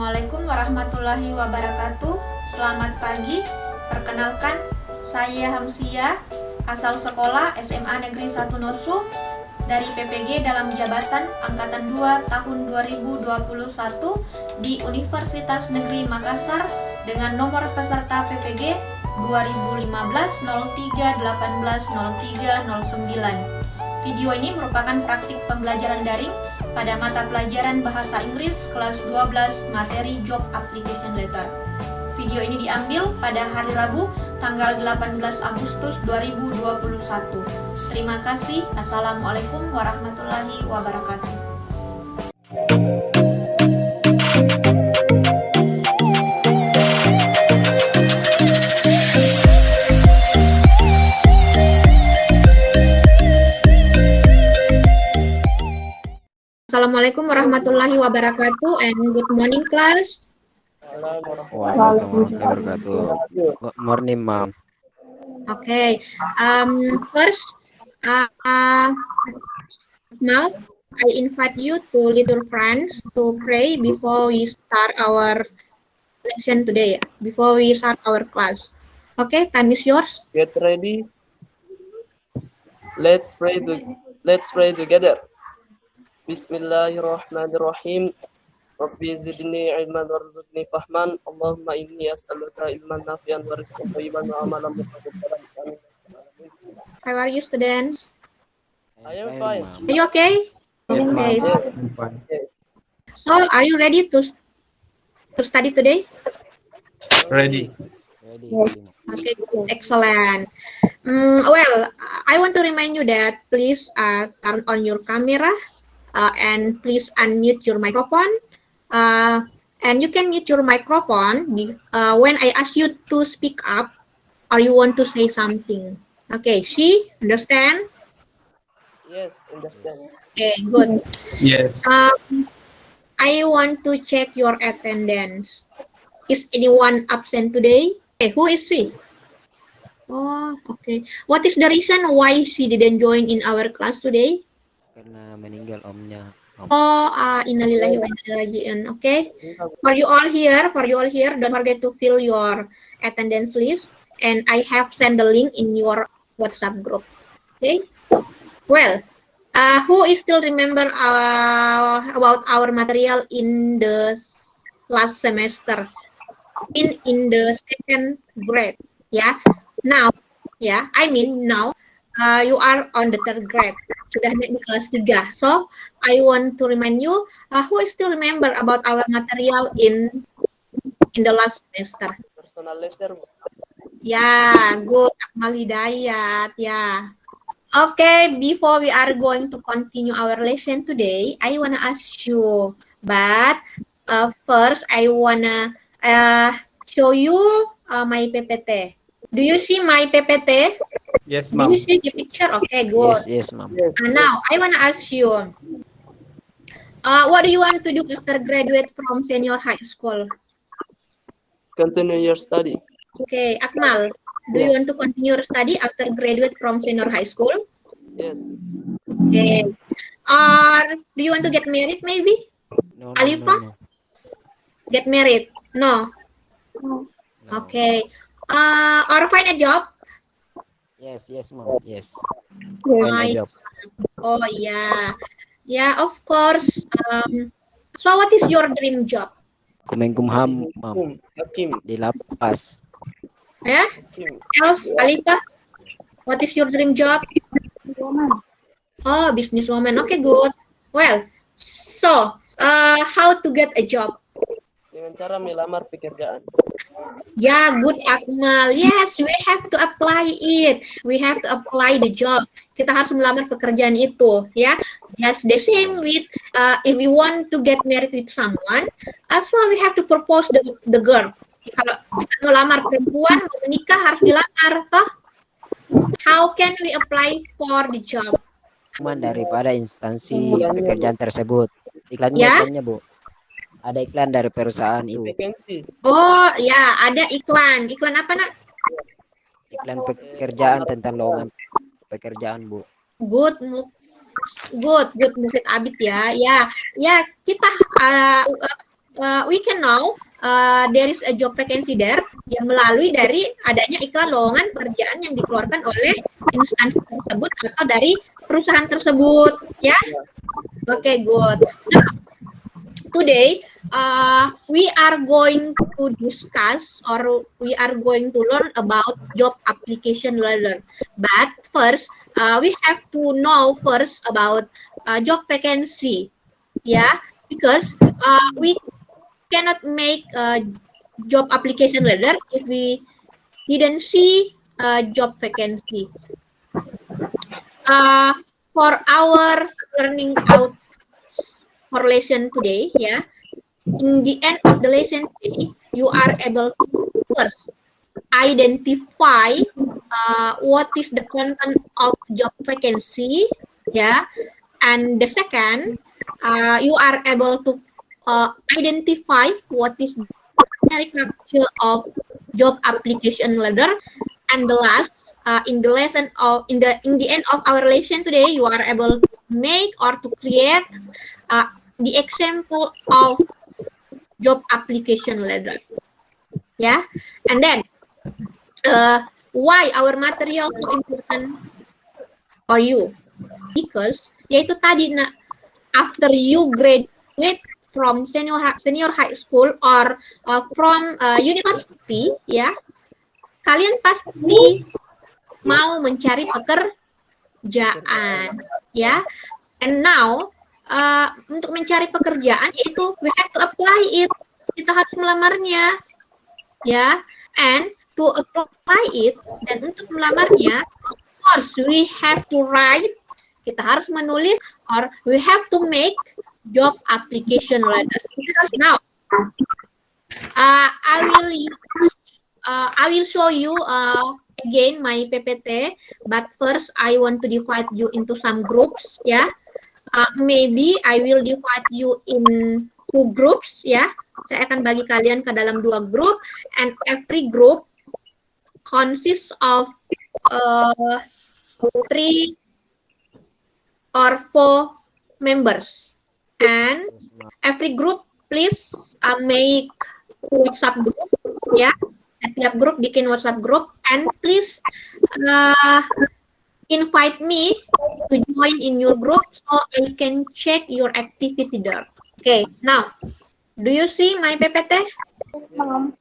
Assalamualaikum warahmatullahi wabarakatuh. Selamat pagi. Perkenalkan, saya Hamsia, asal sekolah SMA Negeri 1 Nosu dari PPG dalam jabatan Angkatan 2 tahun 2021 di Universitas Negeri Makassar dengan nomor peserta PPG 2015 03 18 03 09. Video ini merupakan praktik pembelajaran daring pada mata pelajaran Bahasa Inggris kelas 12 materi Job Application Letter. Video ini diambil pada hari Rabu tanggal 18 Agustus 2021. Terima kasih. Assalamualaikum warahmatullahi wabarakatuh. Assalamualaikum warahmatullahi wabarakatuh and good morning class. Waalaikumsalam wabarakatuh. Good morning, ma'am. Okay. First, now I invite you to lead your friends to pray before we start our lesson today. Before we start our class. Okay, time is yours. Get ready. Let's pray together. Bismillahirrahmanirrahim. Rabbi zidni ilman warzuqni fahman. Allahumma inni as'aluka ilman nafi'an wa rizqan thayyiban wa amalan mutaqabbalan. How are you, students? I am fine. Are you okay? Yes, Okay. ma'am. I'm fine. So, are you ready to study today? Ready. Okay, good. Excellent. Well, I want to remind you that please turn on your camera and please unmute your microphone. And you can mute your microphone when I ask you to speak up or you want to say something. Okay, see? Understand? Yes, understand. Okay, good. Yes. I want to check your attendance. Is anyone absent today? Okay, who is she? Oh, okay. What is the reason why she didn't join in our class today? Karena meninggal omnya. Oh, innalillahi wa inna ilaihi raji'un. Okay. For you all here, don't forget to fill your attendance list. And I have sent the link in your WhatsApp group. Okay. Well, who is still remember about our material in the last semester? In the second grade, yeah. Now, yeah, I mean now, you are on the third grade, sudah naik di kelas 3. So, I want to remind you, who still remember about our material in the last semester? Personal letter. Yeah, good, Akmal Hidayat, yeah. Okay, before we are going to continue our lesson today, I wanna ask you, but first I wanna show you my PPT. Do you see my PPT? Yes, Do ma'am. you see the picture? Okay, good. Yes, ma'am. Now, I want to ask you, what do you want to do after graduate from senior high school? Continue your study. Okay, Akmal, do you want to continue your study after graduate from senior high school? Yes. Okay. Or do you want to get married maybe? No, Alifah? Get married? No. No. Okay. Or find a job? Yes, ma'am. Yes. Nice. Job. Oh yeah, yeah, of course. So what is your dream job? Kumenkumham, ma'am. Hakim. Di lapas. Yeah. Hakim. Else, Alita, what is your dream job? Oh, businesswoman. Okay, good. Well, so how to get a job? Dengan cara melamar pekerjaan. Yeah, good, Akmal. Yes, we have to apply it. We have to apply the job. Kita harus melamar pekerjaan itu, ya. Just the same with if we want to get married with someone, as well we have to propose the girl. Kalau kita mau lamar perempuan, mau menikah harus dilamar, toh. How can we apply for the job? Cuman daripada instansi pekerjaan tersebut. Iklannya, Ya? iklannya, Bu. Ada iklan dari perusahaan itu. Vacancy. Oh, ya, ada iklan. Iklan apa, Nak? Iklan pekerjaan tentang lowongan pekerjaan, Bu. Good, Mufid Abid ya. Ya, kita we can know there is a job vacancy there yang melalui dari adanya iklan lowongan pekerjaan yang dikeluarkan oleh instansi tersebut atau dari perusahaan tersebut, ya. Oke, good. Nah, today we are going to discuss or we are going to learn about job application learner. But first, we have to know first about job vacancy, yeah, because we cannot make a job application letter if we didn't see a job vacancy. For our learning out for lesson today, yeah, in the end of the lesson today, you are able to first identify what is the content of job vacancy, yeah, and the second, you are able to identify what is the structure of job application letter, and the last, in the end of our lesson today, you are able to make or to create the example of job application letter, yeah. And then why our material so important for you? Because yaitu tadi, nak, after you graduate from senior high school or from university, ya, kalian pasti mau mencari pekerjaan, ya. And now untuk mencari pekerjaan itu we have to apply it. Kita harus melamarnya, ya. And to apply it, dan untuk melamarnya, of course we have to write. Kita harus menulis, or we have to make job application letter. Now, I will show you again my PPT, but first I want to divide you into some groups, ya. Maybe I will divide you in 2 groups, ya. Saya akan bagi kalian ke dalam 2 grup, and every group consists of 3 or 4 members, and every group please make WhatsApp group, ya. Setiap grup bikin WhatsApp group, and please invite me to join in your group so I can check your activity there. Okay, now do you see my PPT? Yes, Mom.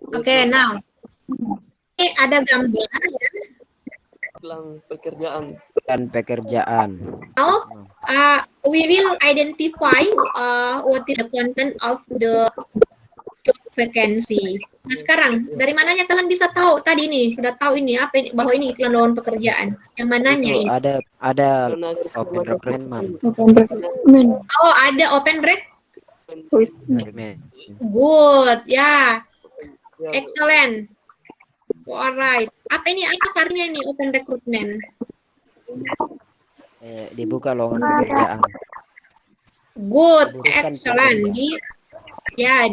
Okay, now ada gambar, ya. Iklan pekerjaan. Dan pekerjaan. Now, we will identify what is the content of the job vacancy. Nah, sekarang dari mananya kalian bisa tahu tadi ini? Sudah tahu ini apa ini, bahwa ini iklan lowongan pekerjaan. Yang mananya Itu ini? ada open recruitment. Oh, ada open Recruitment. good, ya. Ya, Excellent. Alright. Apa ini? Apa artinya ini open recruitment? Dibuka lowongan pekerjaan. Good, Bukan excellent.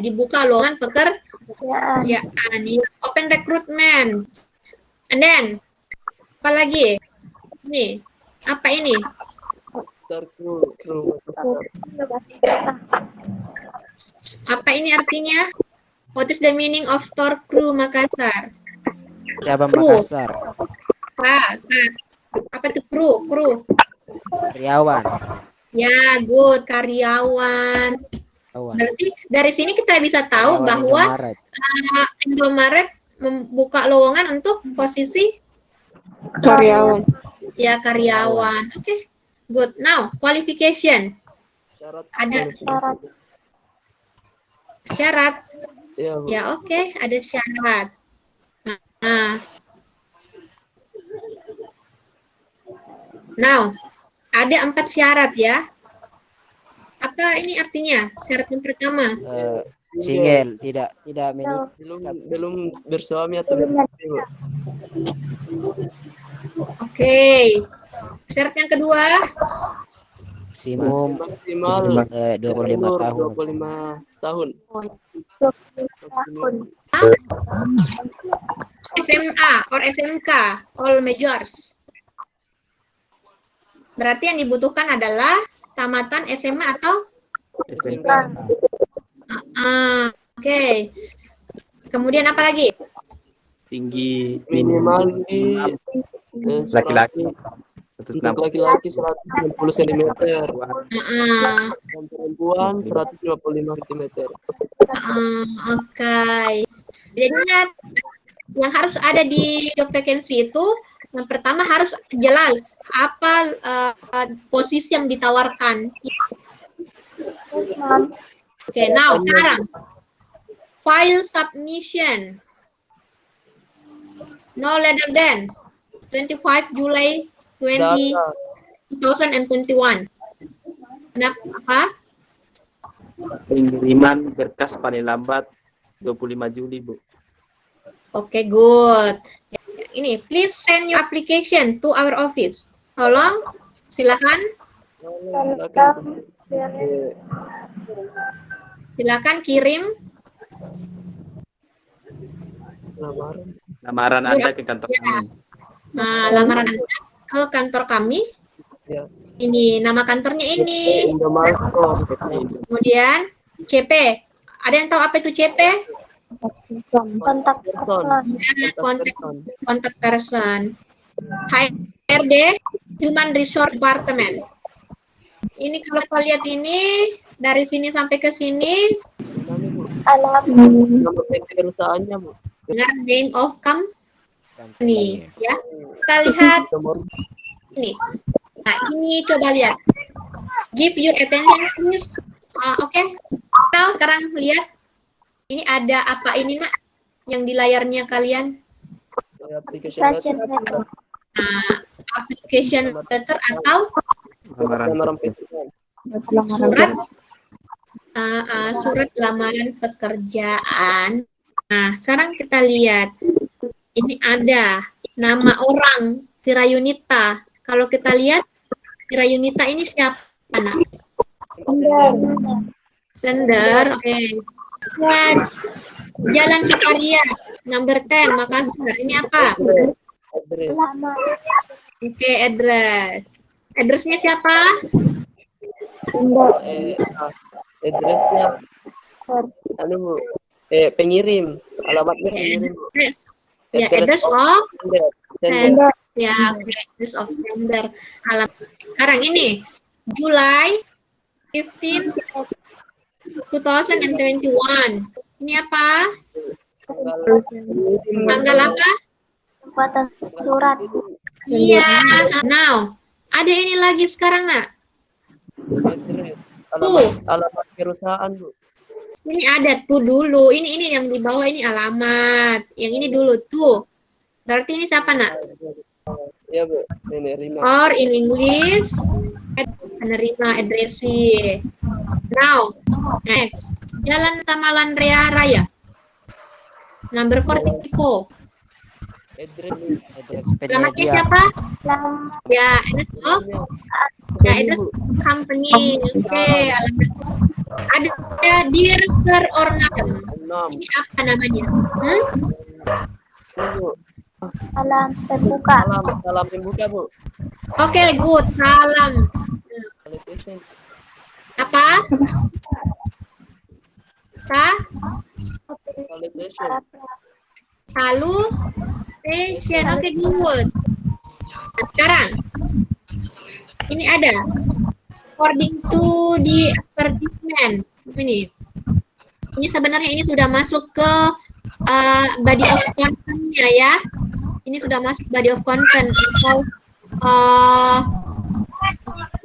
Dibuka lowongan pekerjaan. Open recruitment. And then, apa lagi? Ini, apa ini? Star Crew Makassar. Apa ini artinya? What is the meaning of Store Crew Makassar? Cabang Kru. Makassar. Apa itu kru? Karyawan. Ya, good, karyawan. Berarti dari sini kita bisa tahu Karyawan bahwa Indomaret. Indomaret membuka lowongan untuk posisi Karyawan. ya karyawan. Oke, good. Now, qualification. Syarat. Ada Syarat. syarat. Ya, Bu. Ya, oke, ada syarat. Now, ada 4 syarat, ya. Apa ini artinya? Syarat yang pertama. Single, tidak menikah. belum bersuami atau beristri, Bu. Oke. Syarat yang kedua. Maksimum Maksimal 25 umur tahun. 25 tahun. Maksimal. SMA or SMK, all majors. Berarti yang dibutuhkan adalah tamatan SMA atau SMK. Oke. Kemudian apa lagi? Tinggi Minimal di laki-laki untuk laki-laki 190 cm, Ah, dan perempuan 155 cm. Oke. Jadi ingat, yang harus ada di job vacancy itu yang pertama harus jelas apa posisi yang ditawarkan. Yes, Mom. Oke, now sekarang file submission no later than 25 July 2021. Kenapa? pengiriman berkas paling lambat 25 Juli, Bu. Oke, good. Ini, please send your application to our office. Tolong, silakan. Silakan kirim Lamaran Anda ke kantor kami. lamaran Anda ke kantor kami. Ya. Ini nama kantornya ini. Indomaret Store. Kemudian CP. Ada yang tahu apa itu CP? Kontak person. Kontak person. HRD, Human Resource Department. Ini kalau kalian lihat ini dari sini sampai ke sini, Nama perusahaannya, Bu. dengar name of company, Company. ya. Kita lihat Nomor ini. Nah, ini coba lihat. Give your attention, please. Oke. Now, sekarang lihat. Ini ada apa ini, Nak? Yang di layarnya kalian? application letter. Application letter atau lamaran pekerjaan. surat surat lamaran pekerjaan. Nah, sekarang kita lihat. Ini ada nama orang, Virayunita. Kalau kita lihat, Virayunita ini siapa, Nak? Sender, oke. Lihat. Jalan Vikaria, number 10, Makassar. Ini apa? Address. Oke, address. Addressnya siapa? Addressnya Bu. Pengirim. Alamatnya pengirim, Bu. Address. Ya, address of Sender. sender. Ya, oke, address of sender. Sekarang ini, July 15, 2021. Ini apa? Tanggal apa? Pembuatan surat. Iya. Now, ada ini lagi sekarang, Nak. Address. Alamat perusahaan, Bu. Ini ada tuh dulu. Ini yang di bawah ini alamat. Yang ini dulu tuh. Berarti ini siapa, Nak? Ya, Bu. Penerima. Or in English, penerima addresi. Now, next. Jalan Tamalan Raya. Number 44. Address. Address Alamatnya penyedia. siapa? Nama Ya, address of ya, address company. Oke, alamat. Ada Dirker or Madam. 6. Ini apa namanya? Bu. alam terbuka. Salam pembuka, Bu. Oke, good. Salam. Application. Apa? Application. Lalu station. Oke, good. Nah, sekarang ini ada according to the advertisement. Ini sebenarnya ini sudah masuk ke body of content-nya ya. Ini sudah masuk body of content atau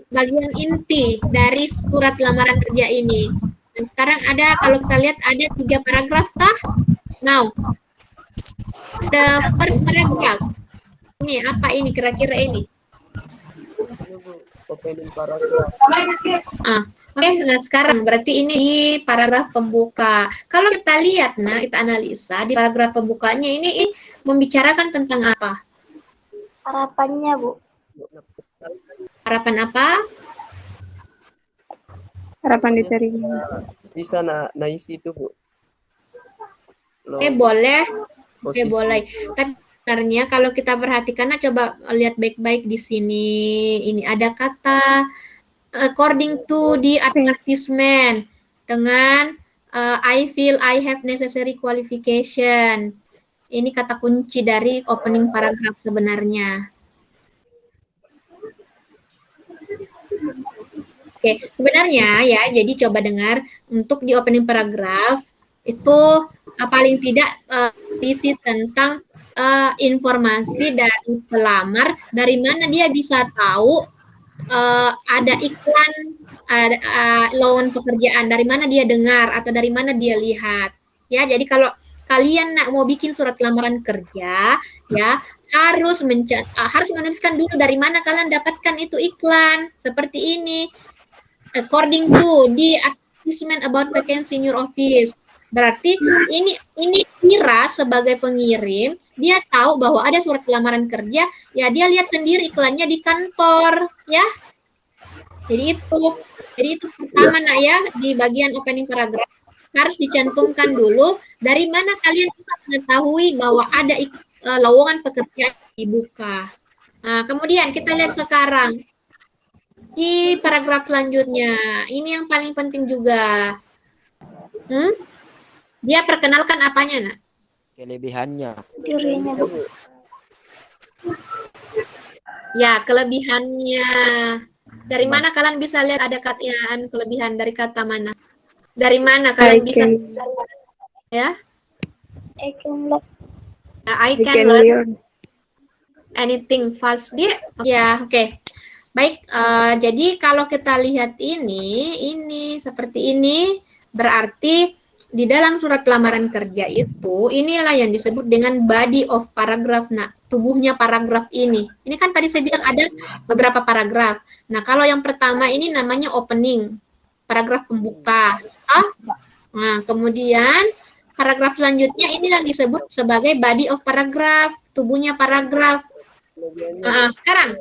bagian inti dari surat lamaran kerja ini. Dan sekarang ada, kalau kita lihat ada 3 paragraf tah. Now, the first paragraph. Ini apa ini kira-kira ini? Ini, Bu. Opening paragraph. Oke, nah sekarang berarti ini di paragraf pembuka. Kalau kita lihat, nah kita analisa di paragraf pembukanya ini membicarakan tentang apa? Harapannya, Bu. Harapan apa? Harapan diterima. Bisa isi itu, Bu. Oke, boleh. Oke, Posisi. boleh. Tapi sebenarnya kalau kita perhatikan, nah, coba lihat baik-baik di sini. Ini ada kata according to the advertisement dengan I feel I have necessary qualification. Ini kata kunci dari opening paragraph sebenarnya. Oke, sebenarnya ya, jadi coba dengar untuk di opening paragraph itu paling tidak isi tentang informasi dari pelamar, dari mana dia bisa tahu ada iklan lowongan pekerjaan, dari mana dia dengar atau dari mana dia lihat. Ya, jadi kalau kalian mau bikin surat lamaran kerja, ya harus menuliskan dulu dari mana kalian dapatkan itu iklan seperti ini. According to the advertisement about vacancy in your office. Berarti ini Mira sebagai pengirim, dia tahu bahwa ada surat lamaran kerja, ya dia lihat sendiri iklannya di kantor, ya. Jadi itu pertama nak ya, di bagian opening paragraph harus dicantumkan dulu dari mana kalian bisa mengetahui bahwa ada lowongan pekerjaan dibuka. Nah, kemudian kita lihat sekarang di paragraf selanjutnya, ini yang paling penting juga. Dia perkenalkan apanya, nak? Kelebihannya. Dirinya, Bu. Ya, kelebihannya. Dari mana kalian bisa lihat ada kelebihan dari kata mana? Dari mana kalian bisa ya? I can learn. I can learn anything false. Ya, oke. Baik, jadi kalau kita lihat ini seperti ini, berarti di dalam surat lamaran kerja itu, inilah yang disebut dengan body of paragraph. Nah, tubuhnya paragraf ini. Ini kan tadi saya bilang ada beberapa paragraf. Nah, kalau yang pertama ini namanya opening, paragraf pembuka. Nah, kemudian paragraf selanjutnya ini yang disebut sebagai body of paragraph, tubuhnya paragraf. Sekarang,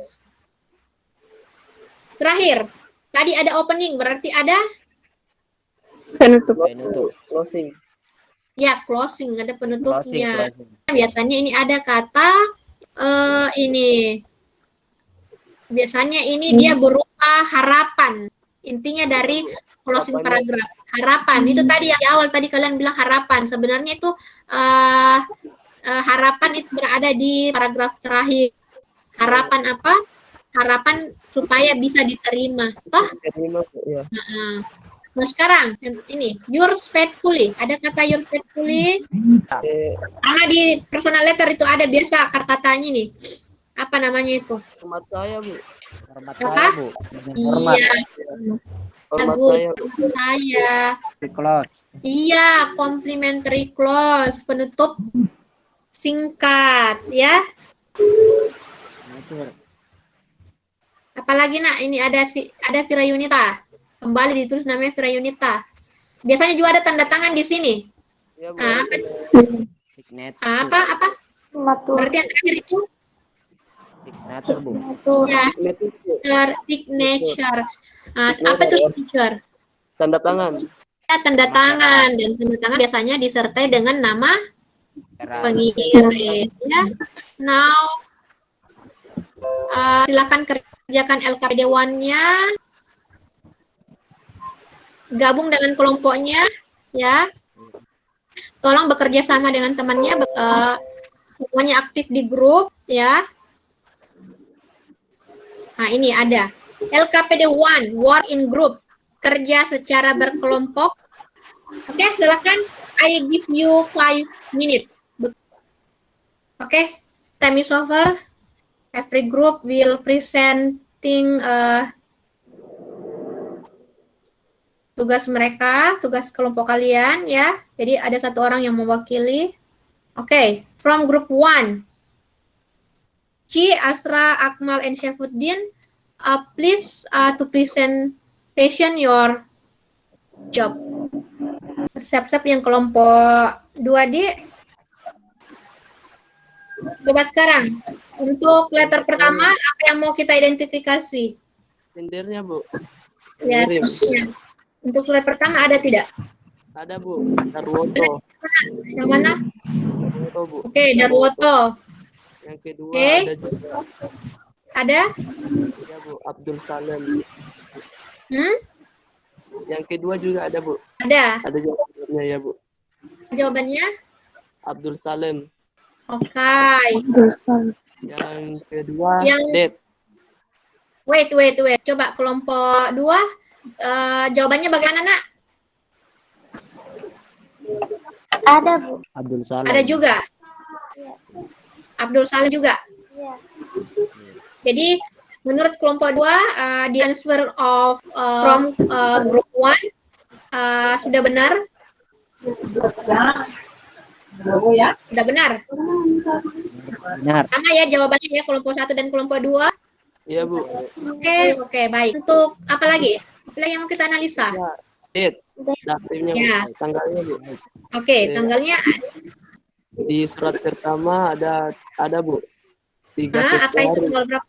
terakhir, tadi ada opening, berarti ada Penutup. Closing. ya closing, ada penutupnya. Closing. Biasanya ini ada kata ini. Biasanya ini dia berupa harapan. Intinya dari closing paragraph. Harapan. Itu tadi yang di awal tadi kalian bilang harapan. Sebenarnya itu harapan itu berada di paragraf terakhir. Harapan apa? Harapan supaya bisa diterima. Toh? Diterima, ya. Nah, sekarang ini yours faithfully. Ada kata yours faithfully. Karena di personal letter itu ada biasa kata-katanya nih. Apa namanya itu? Hormat saya, Bu. Hormat Apa? saya, Bu. Hormat. Iya. Hormat saya. Close. Iya, complimentary clause, penutup singkat, ya. Apalagi nak, ini ada Vira Yunita. Kembali ditulis namanya Vira Yunita. Biasanya juga ada tanda tangan di sini. Ya, Bu. Apa? Signature. Apa? Berarti yang terakhir itu? Signature, Bu. Ya, signature. Apa itu signature? Tanda tangan. Ya, tanda tangan. Dan tanda tangan biasanya disertai dengan nama pengirim. Ya. Now, silakan kerjakan LKPD 1-nya. Gabung dengan kelompoknya, ya. Tolong bekerja sama dengan temannya, semuanya aktif di grup, ya. Nah, ini ada LKPD 1, work in group, kerja secara berkelompok. Oke, silakan. I give you 5 minutes. Oke, time is over. Every group will presenting tugas mereka, tugas kelompok kalian, ya. Jadi ada satu orang yang mewakili. Oke, from group 1. Ci, Asra, Akmal, and Syafuddin, please to presentation your job. Siap-siap yang kelompok 2D. Coba sekarang, untuk letter pertama, apa yang mau kita identifikasi? Sendernya, Bu. Ya, ya. Untuk surat pertama ada tidak? Ada, Bu. Darwoto. Yang mana? Darwoto, Bu. Oke, Darwoto. Yang kedua Oke. ada juga. Ada? Ya, Bu. Abdul Salam. Hmm? Yang kedua juga ada, Bu. Ada. Ada juga Abdul berikutnya ya Bu. Jawabannya? Abdul Salim. Oke. Yang kedua Yang- Ded. Wait. Coba kelompok 2. Jawabannya bagaimana, Nak? Ada, Bu. Abdul Salam. Ada juga. Iya. Abdul Salim juga. Iya. Jadi menurut kelompok 2, the answer of from group 1 sudah benar. Sudah benar. Benar. Sama ya jawabannya ya kelompok 1 dan kelompok 2. Iya Bu. Oke, baik. Untuk apa lagi? Apa lagi yang mau kita analisa? Ya, Ded. Datifnya Bu. Ya. Tanggalnya Bu. Oke, tanggalnya Di surat pertama ada Bu. 3 apa itu Februari, tanggal berapa?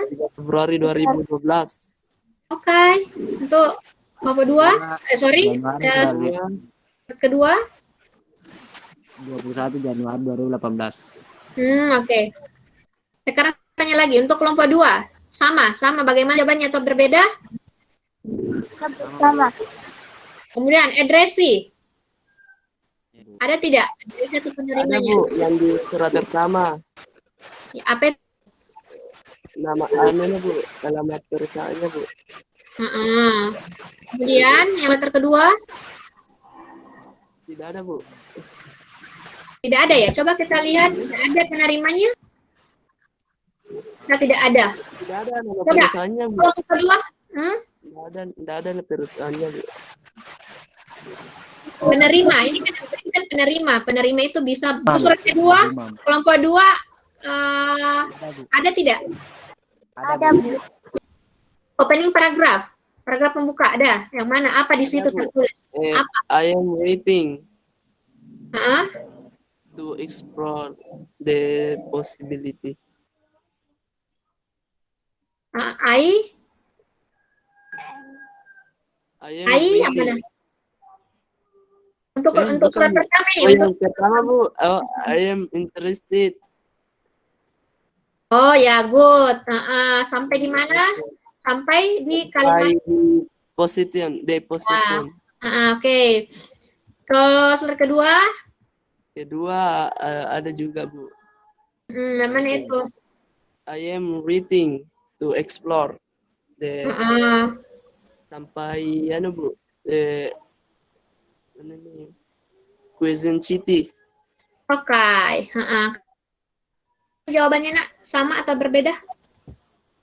3 Februari 2012. Oke. Untuk kelompok 2, Januari kedua. 21 Januari 2018. Oke. Sekarang tanya lagi untuk kelompok 2. Sama bagaimana jawabannya atau berbeda? Sama. Kemudian addressee. Ada tidak? Addressee atau Ada penerimanya? Bu yang di surat pertama. Ya, apa itu? Nama anunya Bu, alamat perusahaannya Bu. Kemudian yang letter kedua Tidak ada Bu. tidak ada ya. Coba kita lihat ada penerimanya. Nah, tidak ada. Tidak ada nama Coba. perusahaannya Bu. Kelompok kedua, Tidak ada perusahaannya Bu. penerima. Ini kan penerima. Penerima itu bisa surat kedua, kelompok 2 ada tidak? Ada, Bu. Opening paragraph. Paragraf pembuka ada. Yang mana? Apa di situ Ada, Bu. tertulis? Apa? I am waiting Hah? to explore the possibility. I I am yang mana? waiting. Untuk bukan, surat Bu. pertama Oh, ini. yang pertama Bu, I am interested. Oh ya, good. Sampai di mana? Sampai di kalimat. By the position. Oke. Ke surat kedua, Kedua ada juga Bu. yang mana itu? I am reading to explore the sampai Bu mana nih? Quezon City. Oke. Jawabannya Nak sama atau berbeda?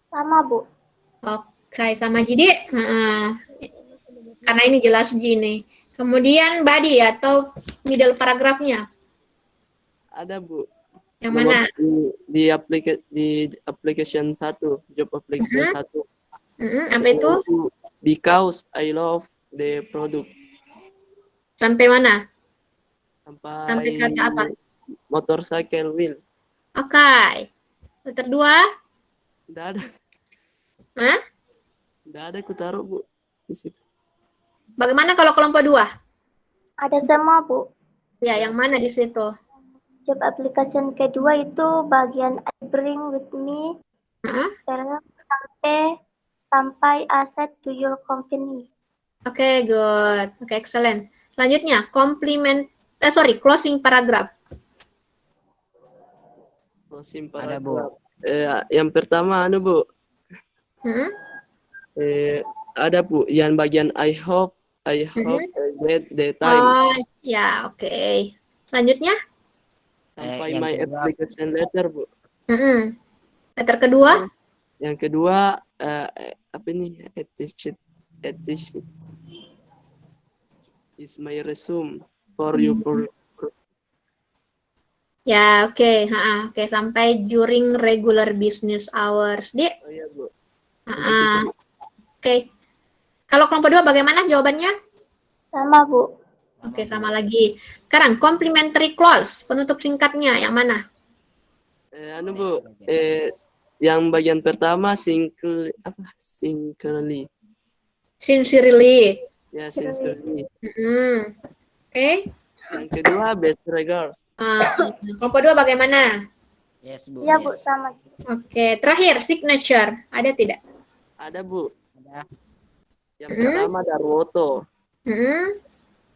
Sama, Bu. Oke, sama jadi. Karena ini jelas gini. Kemudian body atau middle paragrafnya. Ada Bu. Yang mana? Di application 1, job application 1. Apa itu? Because I love the product. Sampai mana? Sampai kata apa? Motorcycle wheel. Oke. Letter 2. Tidak ada. Hah? Tidak ada aku taruh Bu di situ. Bagaimana kalau kelompok 2? Ada semua, Bu. Ya, yang mana di situ? Job application kedua itu bagian I bring with me terus sampai asset to your company. Oke, good. Oke, excellent. Selanjutnya, closing paragraph. Closing Ada, paragraph. Yang pertama Bu. Ada Bu, yang bagian I hope I get the time. Oh, ya, oke. Selanjutnya, Sampai yang my kedua. application letter Bu. letter kedua. Yang kedua apa ini? Attached is my resume for you Ya, oke. Oke, sampai during regular business hours. Di. Oh iya Bu. Oke. Kalau kelompok 2 bagaimana jawabannya? Sama, Bu. Oke, sama lagi. Sekarang complimentary clause, penutup singkatnya yang mana? Bu, yang bagian pertama sincerely. Sincerely. Ya, sincerely. Oke. Yang kedua best regards. Kelompok 2 bagaimana? Yes, Bu. Iya, Bu, Yes. sama. Oke, terakhir signature. Ada tidak? Ada Bu. Ada. Yang pertama Darwoto.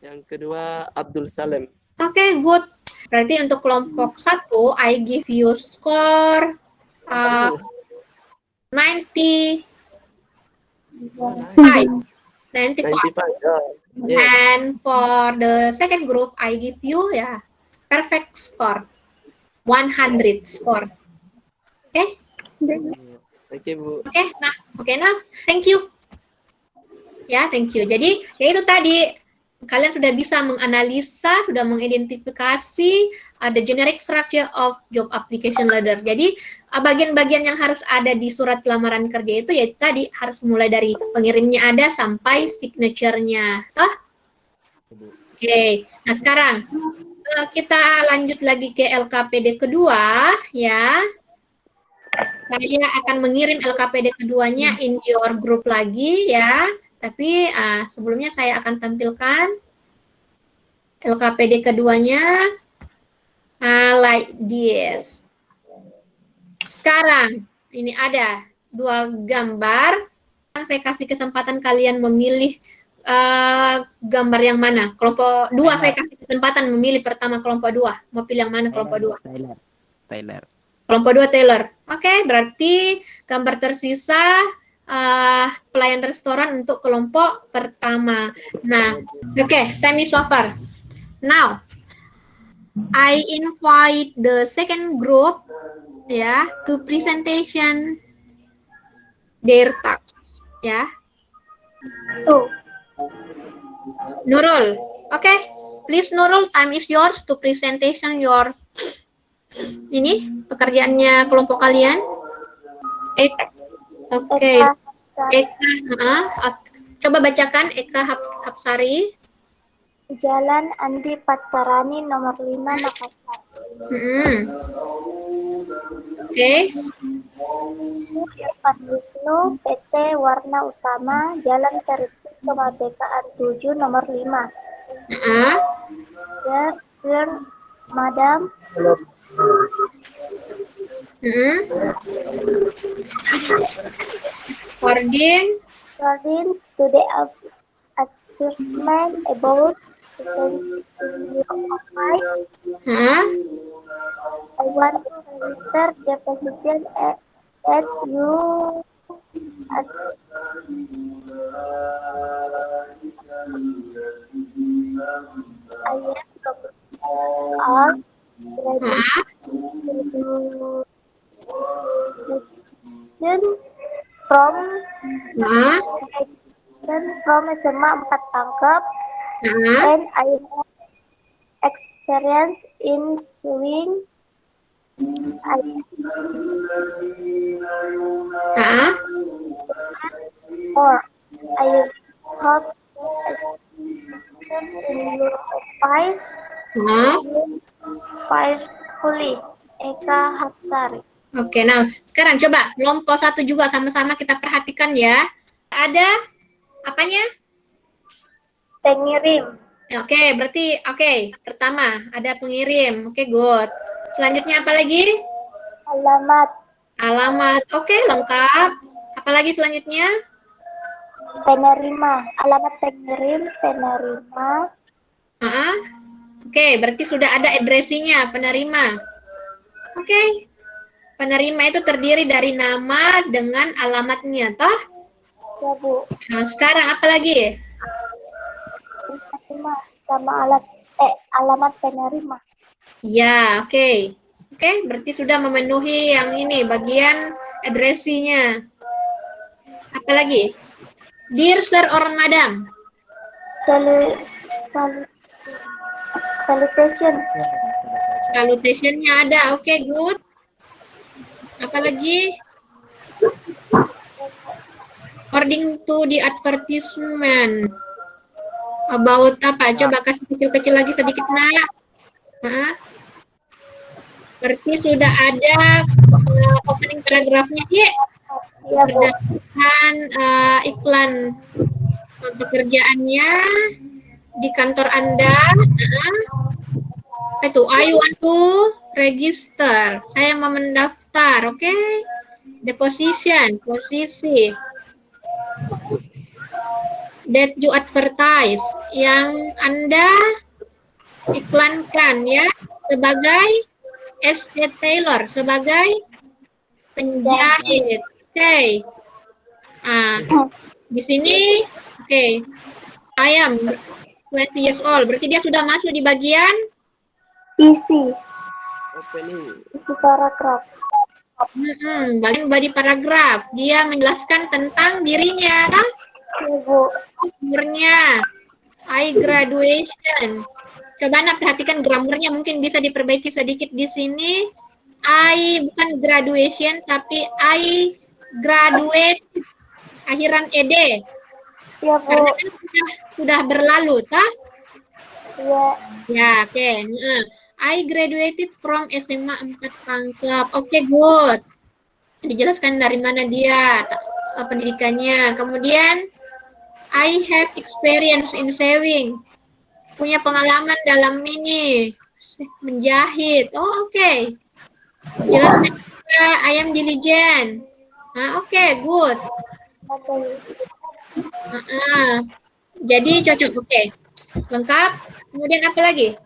Yang kedua Abdul Salim. Oke, good. Berarti untuk kelompok 1, I give you score 95. 95. 95. Yes. And for the second group, I give you perfect score 100 score. Oke? Oke, Bu. Oke, nah, thank you. Ya, thank you. Jadi, ya itu tadi, kalian sudah bisa menganalisa, sudah mengidentifikasi the generic structure of job application letter. Jadi, bagian-bagian yang harus ada di surat lamaran kerja itu, yaitu tadi, harus mulai dari pengirimnya ada sampai signature-nya. Toh? Oke, nah sekarang kita lanjut lagi ke LKPD kedua, ya. Saya akan mengirim LKPD keduanya in your group lagi, ya. Tapi sebelumnya saya akan tampilkan LKPD keduanya like this. Sekarang ini ada 2 gambar. Saya kasih kesempatan kalian memilih gambar yang mana. Kelompok 2 saya kasih kesempatan memilih pertama kelompok 2. Mau pilih yang mana kelompok 2? Taylor. Kelompok 2 Taylor. Oke, berarti gambar tersisa pelayan restoran untuk kelompok pertama. Nah, oke, time is over. Now, I invite the second group to presentation their task, ya. Nurul, oke, please Nurul, time is yours to presentation your ini pekerjaannya kelompok kalian. Oke. Eka, coba bacakan Eka Hapsari. Jalan Andi Patarani nomor 5 Makassar. Oke. Irfan Wisnu PT Warna Utama Jalan Tertib Kemerdekaan 7 nomor 5. Dear Madam. According to the advertisement about I want to register the position at you at I am from SMA 4 Tangkep and I have experience in sewing. Or I have in your advice faithfully. Eka Hapsari. Oke, nah sekarang coba kelompok 1 juga sama-sama kita perhatikan ya. Ada apanya? Pengirim. Oke, berarti pertama ada pengirim. Oke, good. Selanjutnya apa lagi? Alamat. Oke, lengkap. Apa lagi selanjutnya? Penerima. Alamat pengirim, penerima. Oke, berarti sudah ada addressing-nya, penerima. Oke. Penerima itu terdiri dari nama dengan alamatnya, toh? Ya, Bu. Nah, sekarang apa lagi? Penerima sama alamat penerima. Ya, oke. Oke, berarti sudah memenuhi yang ini, bagian addressing-nya. Apa lagi? Dear Sir or Madam. Salutation. Salutation-nya ada, oke, good. Apa lagi? According to the advertisement. About apa? Coba kasih kecil-kecil lagi sedikit, nak. Berarti sudah ada opening paragrafnya, ya? Berdasarkan iklan pekerjaannya di kantor Anda. Itu, I want to register. Saya mau mendaftar, oke? The position, posisi. that you advertise, yang Anda iklankan ya, sebagai S.A. Taylor, sebagai penjahit. Oke. Di sini, oke. I am 20 years old. Berarti dia sudah masuk di bagian isi Opening. isi paragraf. bagian body paragraf. Dia menjelaskan tentang dirinya, kan? Ibu, Umurnya, I graduation. Coba Anda perhatikan grammarnya, mungkin bisa diperbaiki sedikit di sini. I bukan graduation, tapi I graduate, akhiran ed. ya Bu, Karena kan sudah berlalu, tah? ya Ya, oke. I graduated from SMA 4 Pangkep. Oke, good. Dijelaskan dari mana dia pendidikannya. Kemudian, I have experience in sewing. Punya pengalaman dalam ini menjahit. Oh, oke. Jelaskan juga, I am diligent. Oke, good. oke. Jadi cocok. Oke. Lengkap. Kemudian apa lagi?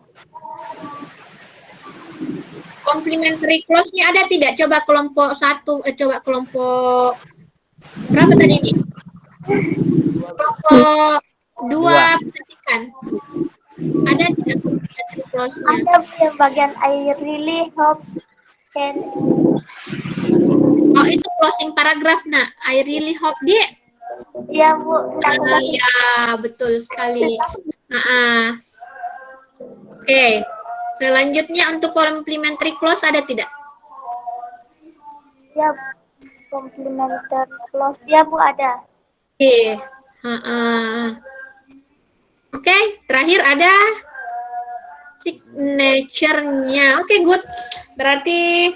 Complementary clause-nya ada tidak? Coba kelompok 1, coba kelompok berapa tadi ini? Kelompok 2 perhatikan. Ada tidak complementary clause-nya? Ada Bu yang bagian I really hope can. Oh, itu closing paragraph, nak. I really hope dia. Ya Bu, Ya, betul sekali. Oke. Selanjutnya untuk complementary clause ada tidak? ya complementary clause. Ya Bu, ada. Oke. Oke, terakhir ada signature-nya. Oke, good. Berarti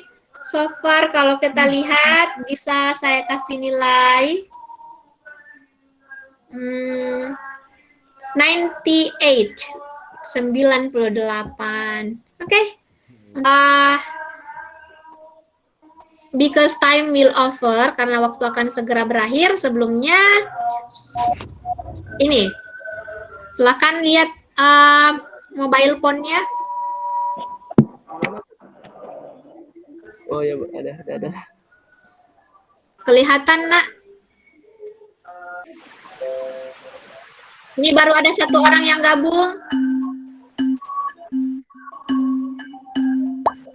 so far kalau kita lihat bisa saya kasih nilai 98. Oke. Because time will over, karena waktu akan segera berakhir. Sebelumnya ini, silakan lihat mobile phone-nya. Oh ya Bu, ada. Kelihatan, nak? Ini baru ada 1 orang yang gabung.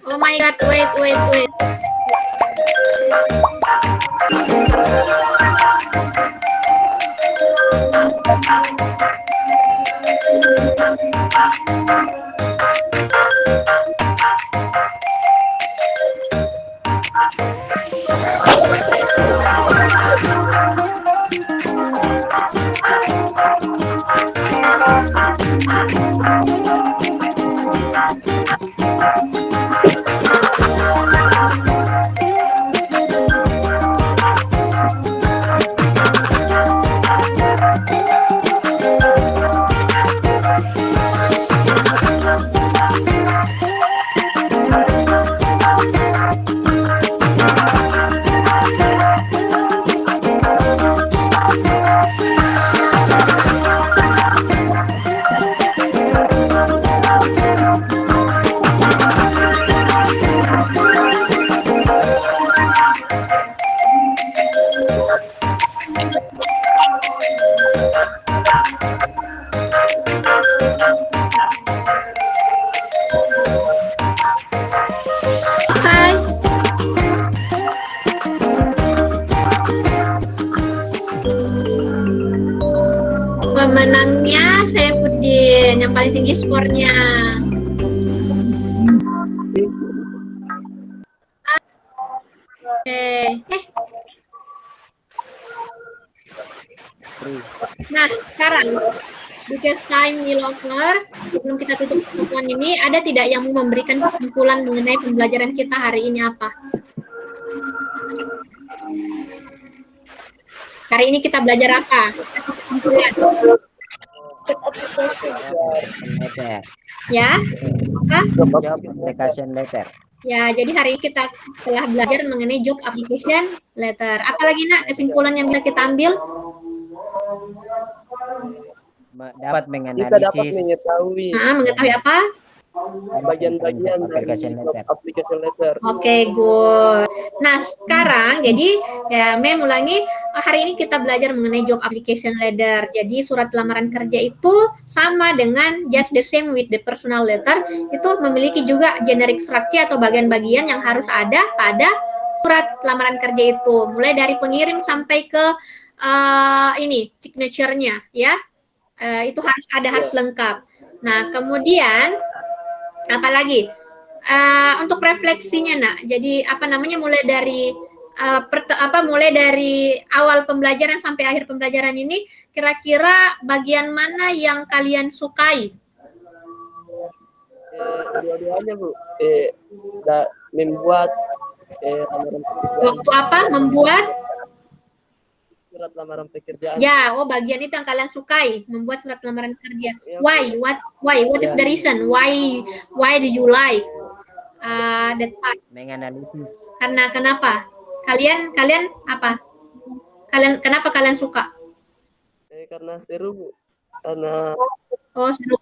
Oh my God, wait. Pemenangnya Saifuddin yang paling tinggi skornya. Oke. Nah, sekarang because time will over, sebelum kita tutup pertemuan ini, ada tidak yang mau memberikan kesimpulan mengenai pembelajaran kita hari ini apa? Hari ini kita belajar apa? Letter. Ya? Apa? Job application letter. Ya, jadi hari ini kita telah belajar mengenai job application letter. Apalagi nak kesimpulan yang bisa kita ambil? dapat Kita dapat menganalisis mengetahui Mengetahui apa? bagian-bagian dari application letter. application letter. Oke, good. Nah, sekarang jadi ya Mem ulangi, hari ini kita belajar mengenai job application letter. Jadi surat lamaran kerja itu sama dengan just the same with the personal letter, itu memiliki juga generic structure atau bagian-bagian yang harus ada pada surat lamaran kerja itu. Mulai dari pengirim sampai ke ini signature-nya ya. Itu harus ada, harus lengkap. Nah, kemudian apalagi untuk refleksinya nak, jadi apa namanya mulai dari mulai dari awal pembelajaran sampai akhir pembelajaran ini, kira-kira bagian mana yang kalian sukai? Dua-duanya Bu. Membuat lamaran pekerjaan. Waktu apa membuat? Surat lamaran pekerjaan. Ya, bagian itu yang kalian sukai, membuat surat lamaran kerja. Why? What is the reason? Why do you like that part? Menganalisis. Karena kenapa? Kalian apa? Kenapa kalian suka? Karena seru Bu. Karena Seru.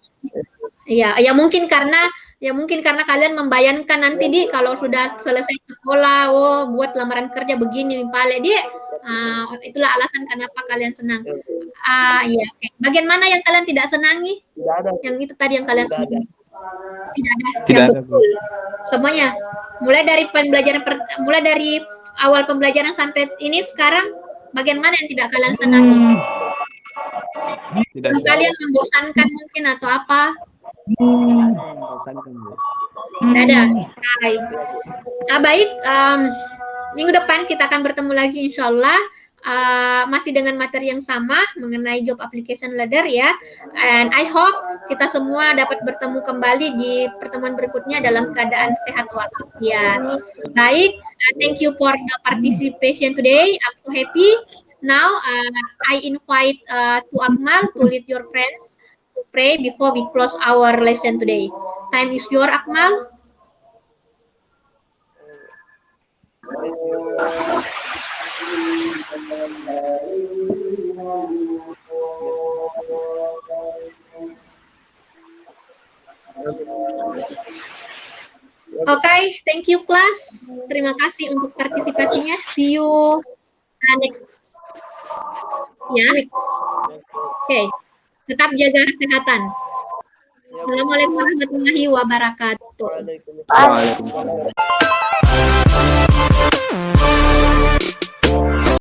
Iya, ya mungkin karena kalian membayangkan nanti kalau sudah selesai sekolah, buat lamaran kerja begini, pale dia. Itulah alasan kenapa kalian senang. Iya. Okay. Bagian mana yang kalian tidak senangi? tidak ada. Yang itu tadi yang kalian senangi. Tidak ada. Tidak Yang ada, betul. Semuanya. Mulai dari awal pembelajaran sampai ini sekarang, bagian mana yang tidak kalian senangi? Tidak Yang ada. kalian membosankan mungkin atau apa? Membosankan, Bu. Tidak ada. Baik. Minggu depan kita akan bertemu lagi insya Allah. Masih dengan materi yang sama mengenai job application letter ya. And I hope kita semua dapat bertemu kembali di pertemuan berikutnya dalam keadaan sehat walafiat. Baik, thank you for the participation today. I'm so happy. Now I invite to Akmal to lead your friends to pray before we close our lesson today. Time is your Akmal. Okay, thank you class. Terima kasih untuk partisipasinya. See you next. Ya. Oke. Tetap jaga kesehatan. Assalamualaikum warahmatullahi wabarakatuh. Waalaikumsalam. Waalaikumsalam.